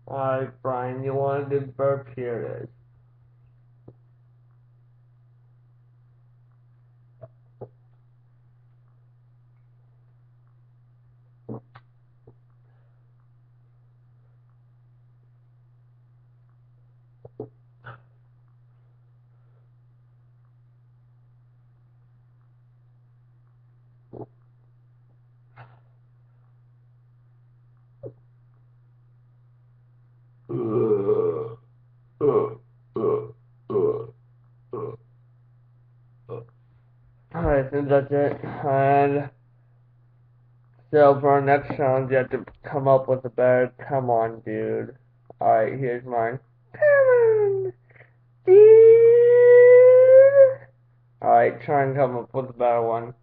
Alright, Brian, you want to do burp? Here it is. Alright, I think that's it. And so for our next challenge, you have to come up with a better. Come on, dude. Alright, here's mine. Come on, dude. Alright, try and come up with a better one.